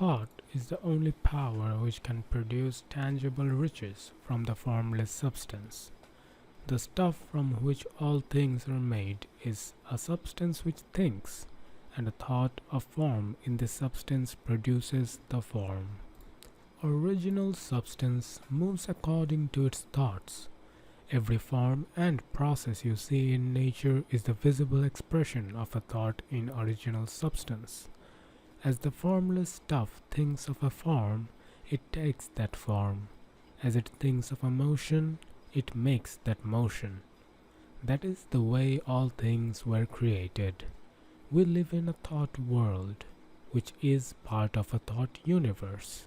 Thought is the only power which can produce tangible riches from the formless substance. The stuff from which all things are made is a substance which thinks, and a thought of form in this substance produces the form. Original substance moves according to its thoughts. Every form and process you see in nature is the visible expression of a thought in original substance. As the formless stuff thinks of a form, it takes that form. As it thinks of a motion, it makes that motion. That is the way all things were created. We live in a thought world, which is part of a thought universe.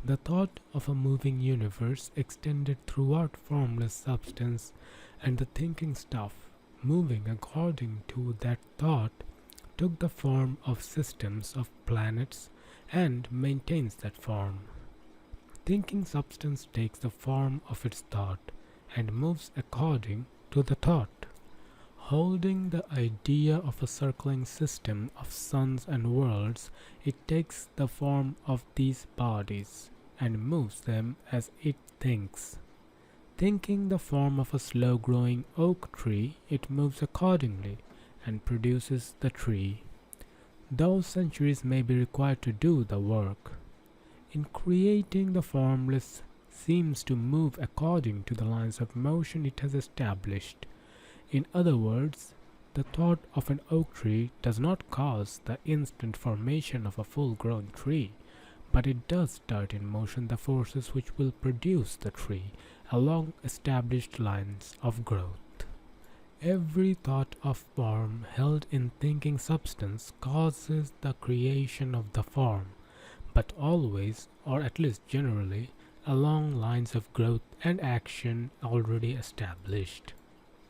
The thought of a moving universe extended throughout formless substance, and the thinking stuff, moving according to that thought, took the form of systems of planets and maintains that form. Thinking substance takes the form of its thought and moves according to the thought. Holding the idea of a circling system of suns and worlds, it takes the form of these bodies and moves them as it thinks. Thinking the form of a slow-growing oak tree, it moves accordingly and produces the tree. Those centuries may be required to do the work. In creating, the formless seems to move according to the lines of motion it has established. In other words, the thought of an oak tree does not cause the instant formation of a full-grown tree, but it does start in motion the forces which will produce the tree along established lines of growth. Every thought of form held in thinking substance causes the creation of the form, but always, or at least generally, along lines of growth and action already established.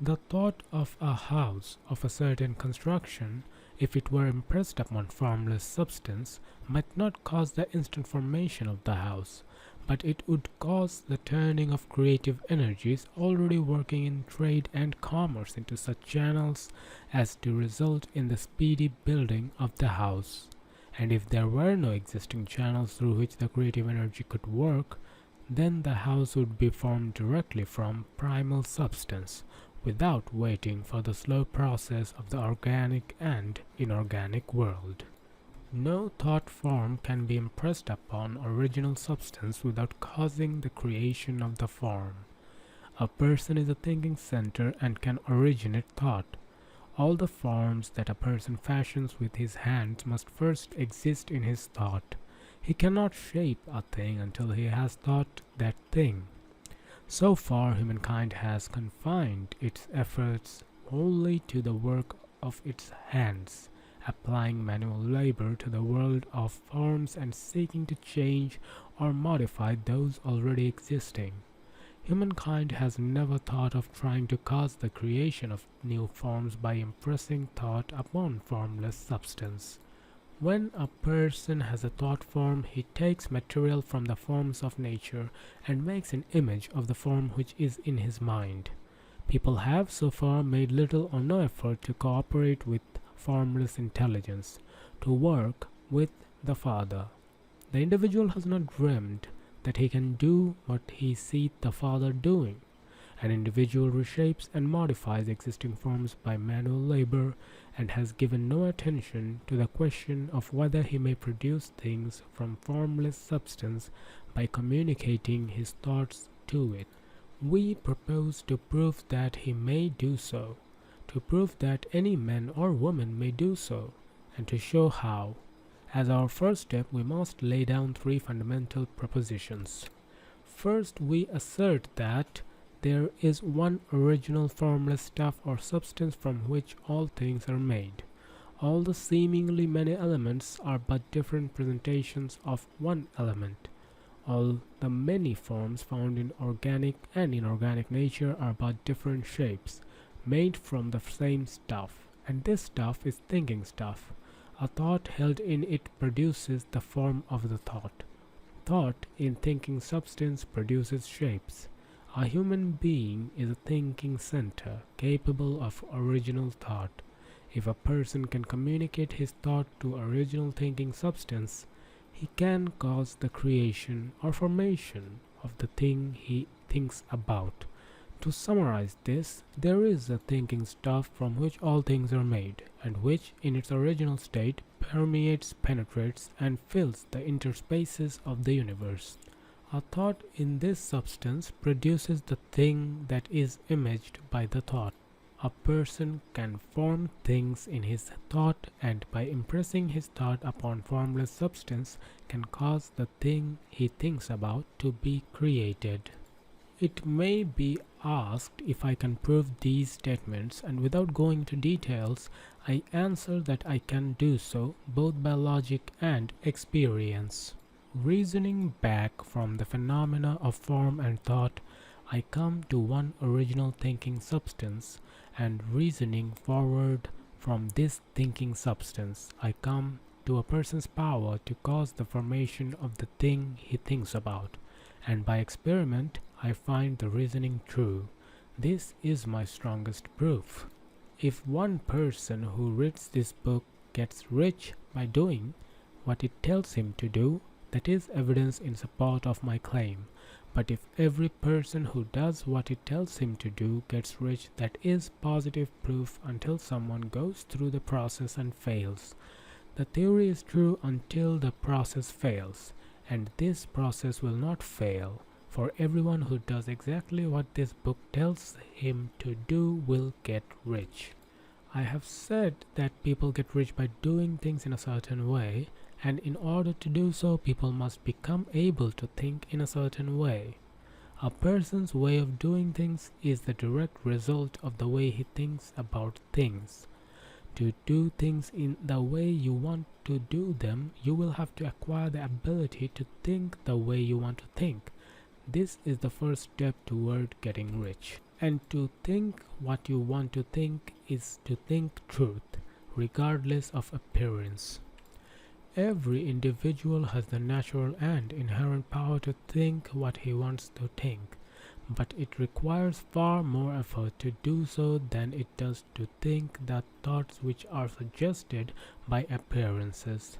The thought of a house of a certain construction, if it were impressed upon formless substance, might not cause the instant formation of the house, but it would cause the turning of creative energies already working in trade and commerce into such channels as to result in the speedy building of the house. And if there were no existing channels through which the creative energy could work, then the house would be formed directly from primal substance, without waiting for the slow process of the organic and inorganic world. No thought form can be impressed upon original substance without causing the creation of the form. A person is a thinking center and can originate thought. All the forms that a person fashions with his hands must first exist in his thought. He cannot shape a thing until he has thought that thing. So far, humankind has confined its efforts only to the work of its hands, applying manual labor to the world of forms and seeking to change or modify those already existing. Humankind has never thought of trying to cause the creation of new forms by impressing thought upon formless substance. When a person has a thought form, he takes material from the forms of nature and makes an image of the form which is in his mind. People have so far made little or no effort to cooperate with formless intelligence, to work with the Father. The individual has not dreamed that he can do what he sees the Father doing. An individual reshapes and modifies existing forms by manual labor and has given no attention to the question of whether he may produce things from formless substance by communicating his thoughts to it. We propose to prove that he may do so, to prove that any man or woman may do so, and to show how. As our first step, we must lay down three fundamental propositions. First, we assert that there is one original formless stuff or substance from which all things are made. All the seemingly many elements are but different presentations of one element. All the many forms found in organic and inorganic nature are but different shapes, made from the same stuff, and this stuff is thinking stuff. A thought held in it produces the form of the thought. Thought in thinking substance produces shapes. A human being is a thinking center, capable of original thought. If a person can communicate his thought to original thinking substance, he can cause the creation or formation of the thing he thinks about. To summarize this, there is a thinking stuff from which all things are made, and which, in its original state, permeates, penetrates, and fills the interspaces of the universe. A thought in this substance produces the thing that is imaged by the thought. A person can form things in his thought, and by impressing his thought upon formless substance can cause the thing he thinks about to be created. It may be asked if I can prove these statements, and without going into details, I answer that I can do so both by logic and experience. Reasoning back from the phenomena of form and thought, I come to one original thinking substance, and reasoning forward from this thinking substance, I come to a person's power to cause the formation of the thing he thinks about, and by experiment I find the reasoning true. This is my strongest proof. If one person who reads this book gets rich by doing what it tells him to do, that is evidence in support of my claim. But if every person who does what it tells him to do gets rich, that is positive proof until someone goes through the process and fails. The theory is true until the process fails, and this process will not fail, for everyone who does exactly what this book tells him to do will get rich. I have said that people get rich by doing things in a certain way, and in order to do so, people must become able to think in a certain way. A person's way of doing things is the direct result of the way he thinks about things. To do things in the way you want to do them, you will have to acquire the ability to think the way you want to think. This is the first step toward getting rich. And to think what you want to think is to think truth, regardless of appearance. Every individual has the natural and inherent power to think what he wants to think, but it requires far more effort to do so than it does to think the thoughts which are suggested by appearances.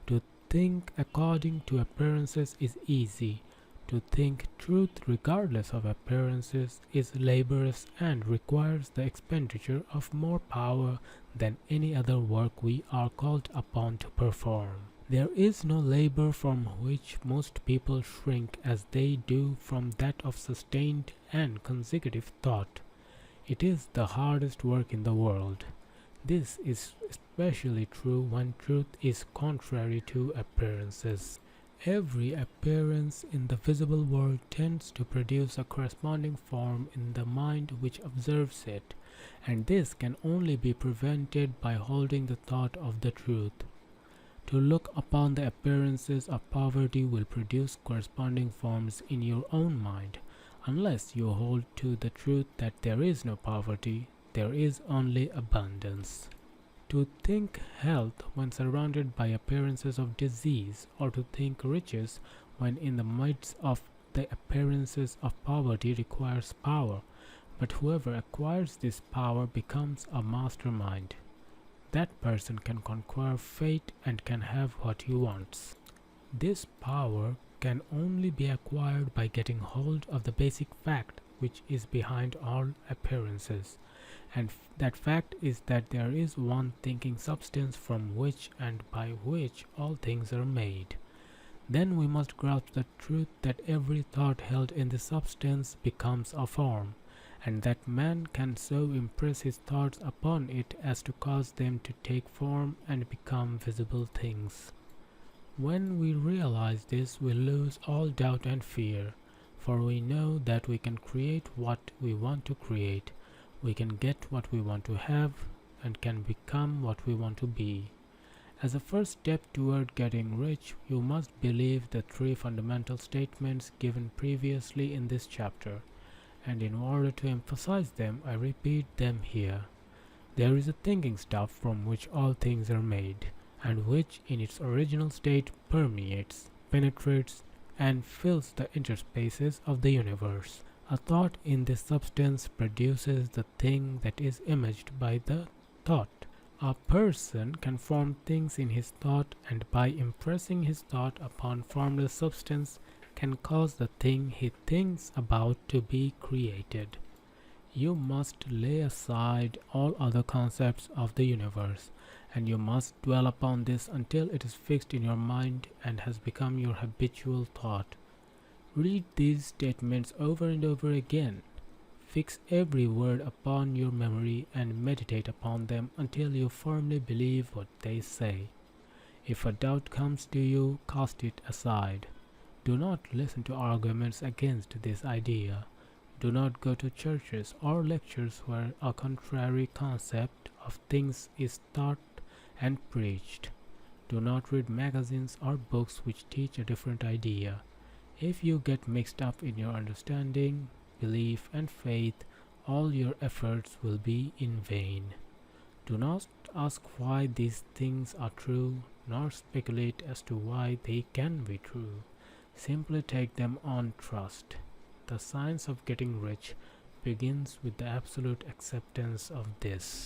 To think according to appearances is easy. To think truth regardless of appearances is laborious and requires the expenditure of more power than any other work we are called upon to perform. There is no labor from which most people shrink as they do from that of sustained and consecutive thought. It is the hardest work in the world. This is especially true when truth is contrary to appearances. Every appearance in the visible world tends to produce a corresponding form in the mind which observes it, and this can only be prevented by holding the thought of the truth. To look upon the appearances of poverty will produce corresponding forms in your own mind. Unless you hold to the truth that there is no poverty, there is only abundance. To think health when surrounded by appearances of disease, or to think riches when in the midst of the appearances of poverty requires power, but whoever acquires this power becomes a mastermind. That person can conquer fate and can have what he wants. This power can only be acquired by getting hold of the basic fact which is behind all appearances. And that fact is that there is one thinking substance from which and by which all things are made. Then we must grasp the truth that every thought held in the substance becomes a form, and that man can so impress his thoughts upon it as to cause them to take form and become visible things. When we realize this, we lose all doubt and fear, for we know that we can create what we want to create. We can get what we want to have and can become what we want to be. As a first step toward getting rich, you must believe the three fundamental statements given previously in this chapter, and in order to emphasize them, I repeat them here. There is a thinking stuff from which all things are made, and which in its original state permeates, penetrates, and fills the interspaces of the universe. A thought in this substance produces the thing that is imaged by the thought. A person can form things in his thought, and by impressing his thought upon formless substance, can cause the thing he thinks about to be created. You must lay aside all other concepts of the universe, and you must dwell upon this until it is fixed in your mind and has become your habitual thought. Read these statements over and over again. Fix every word upon your memory and meditate upon them until you firmly believe what they say. If a doubt comes to you, cast it aside. Do not listen to arguments against this idea. Do not go to churches or lectures where a contrary concept of things is taught and preached. Do not read magazines or books which teach a different idea. If you get mixed up in your understanding, belief, and faith, all your efforts will be in vain. Do not ask why these things are true, nor speculate as to why they can be true. Simply take them on trust. The science of getting rich begins with the absolute acceptance of this.